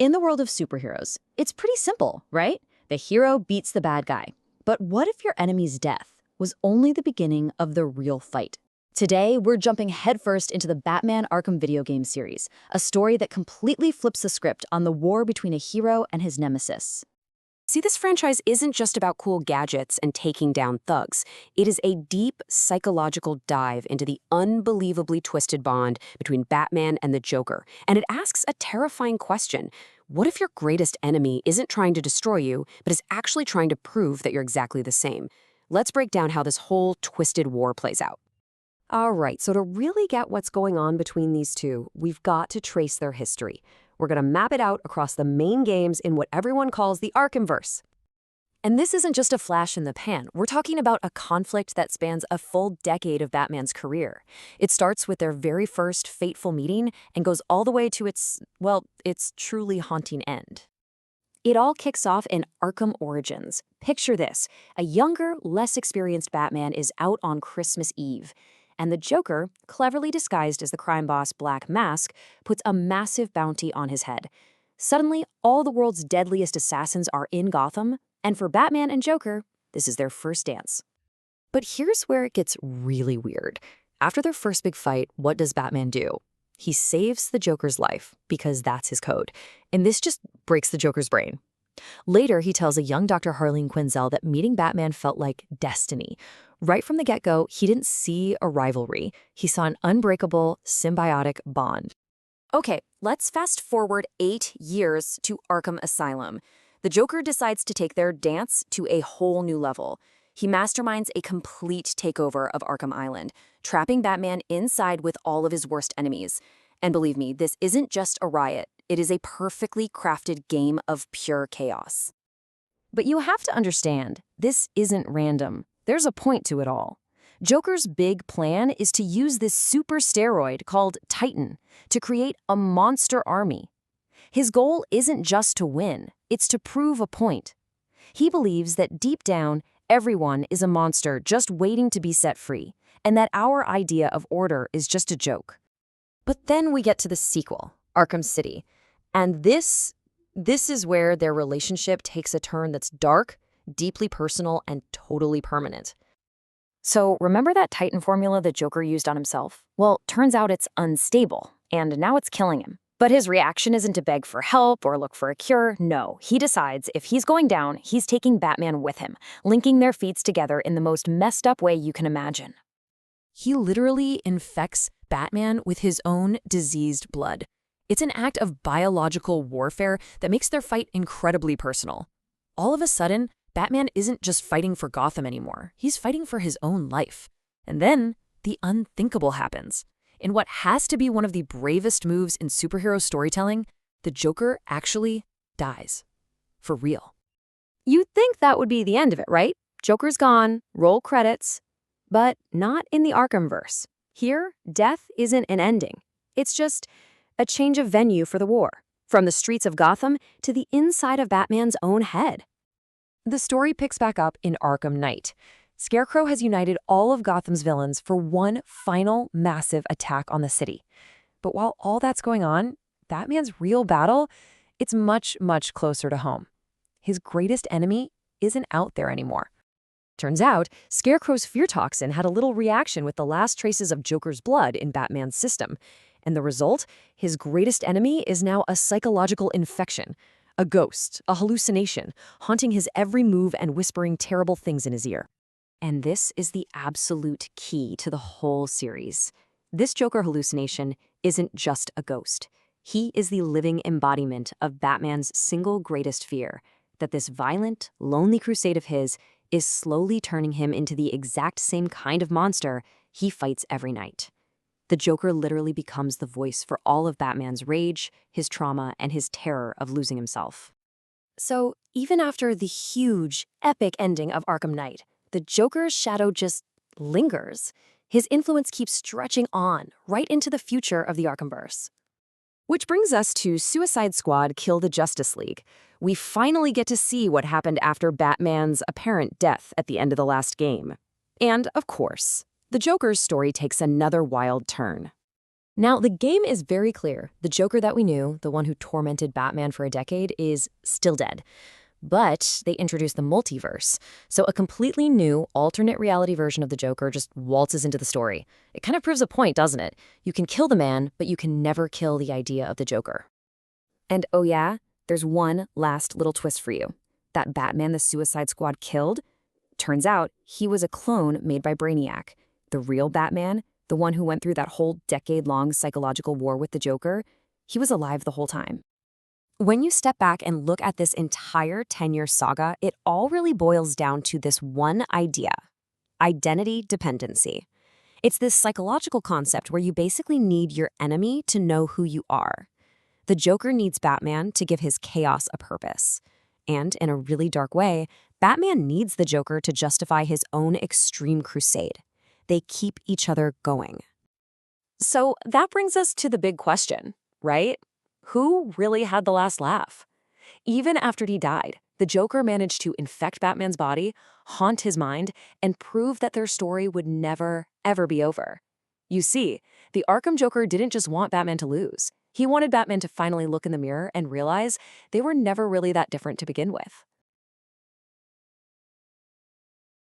In the world of superheroes, it's pretty simple, right? The hero beats the bad guy. But what if your enemy's death was only the beginning of the real fight? Today, we're jumping headfirst into the Batman Arkham video game series, a story that completely flips the script on the war between a hero and his nemesis. See, this franchise isn't just about cool gadgets and taking down thugs. It is a deep psychological dive into the unbelievably twisted bond between Batman and the Joker. And it asks a terrifying question. What if your greatest enemy isn't trying to destroy you, but is actually trying to prove that you're exactly the same? Let's break down how this whole twisted war plays out. All right, so to really get what's going on between these two, we've got to trace their history. We're going to map it out across the main games in what everyone calls the Arkhamverse. And this isn't just a flash in the pan. We're talking about a conflict that spans a full decade of Batman's career. It starts with their very first fateful meeting and goes all the way to its truly haunting end. It all kicks off in Arkham Origins. Picture this. A younger, less experienced Batman is out on Christmas Eve. And the Joker, cleverly disguised as the crime boss Black Mask, puts a massive bounty on his head. Suddenly, all the world's deadliest assassins are in Gotham, and for Batman and Joker, this is their first dance. But here's where it gets really weird. After their first big fight, what does Batman do? He saves the Joker's life, because that's his code. And this just breaks the Joker's brain. Later, he tells a young Dr. Harleen Quinzel that meeting Batman felt like destiny. Right from the get-go, he didn't see a rivalry. He saw an unbreakable, symbiotic bond. Okay, let's fast forward 8 years to Arkham Asylum. The Joker decides to take their dance to a whole new level. He masterminds a complete takeover of Arkham Island, trapping Batman inside with all of his worst enemies. And believe me, this isn't just a riot. It is a perfectly crafted game of pure chaos. But you have to understand, this isn't random. There's a point to it all. Joker's big plan is to use this super steroid called Titan to create a monster army. His goal isn't just to win, it's to prove a point. He believes that deep down, everyone is a monster just waiting to be set free, and that our idea of order is just a joke. But then we get to the sequel, Arkham City. And this is where their relationship takes a turn that's dark, deeply personal, and totally permanent. So remember that Titan formula the Joker used on himself? Well, turns out it's unstable, and now it's killing him. But his reaction isn't to beg for help or look for a cure. No, he decides if he's going down, he's taking Batman with him, linking their feats together in the most messed up way you can imagine. He literally infects Batman with his own diseased blood. It's an act of biological warfare that makes their fight incredibly personal. All of a sudden, Batman isn't just fighting for Gotham anymore. He's fighting for his own life. And then, the unthinkable happens. In what has to be one of the bravest moves in superhero storytelling, the Joker actually dies. For real. You'd think that would be the end of it, right? Joker's gone, roll credits. But not in the Arkhamverse. Here, death isn't an ending. It's just a change of venue for the war, from the streets of Gotham to the inside of Batman's own head. The story picks back up in Arkham Knight. Scarecrow has united all of Gotham's villains for one final massive attack on the city. But while all that's going on, Batman's real battle, it's much, much closer to home. His greatest enemy isn't out there anymore. Turns out, Scarecrow's fear toxin had a little reaction with the last traces of Joker's blood in Batman's system. And the result? His greatest enemy is now a psychological infection. A ghost, a hallucination, haunting his every move and whispering terrible things in his ear. And this is the absolute key to the whole series. This Joker hallucination isn't just a ghost. He is the living embodiment of Batman's single greatest fear, that this violent, lonely crusade of his is slowly turning him into the exact same kind of monster he fights every night. The Joker literally becomes the voice for all of Batman's rage, his trauma, and his terror of losing himself. So, even after the huge, epic ending of Arkham Knight, the Joker's shadow just lingers. His influence keeps stretching on, right into the future of the Arkhamverse. Which brings us to Suicide Squad Kill the Justice League. We finally get to see what happened after Batman's apparent death at the end of the last game. And, of course, the Joker's story takes another wild turn. Now, the game is very clear. The Joker that we knew, the one who tormented Batman for a decade, is still dead. But they introduced the multiverse. So a completely new, alternate reality version of the Joker just waltzes into the story. It kind of proves a point, doesn't it? You can kill the man, but you can never kill the idea of the Joker. And oh yeah, there's one last little twist for you. That Batman the Suicide Squad killed? Turns out he was a clone made by Brainiac. The real Batman, the one who went through that whole decade-long psychological war with the Joker, he was alive the whole time. When you step back and look at this entire 10-year saga, it all really boils down to this one idea: identity dependency. It's this psychological concept where you basically need your enemy to know who you are. The Joker needs Batman to give his chaos a purpose. And in a really dark way, Batman needs the Joker to justify his own extreme crusade. They keep each other going. So that brings us to the big question, right? Who really had the last laugh? Even after he died, the Joker managed to infect Batman's body, haunt his mind, and prove that their story would never, ever be over. You see, the Arkham Joker didn't just want Batman to lose. He wanted Batman to finally look in the mirror and realize they were never really that different to begin with.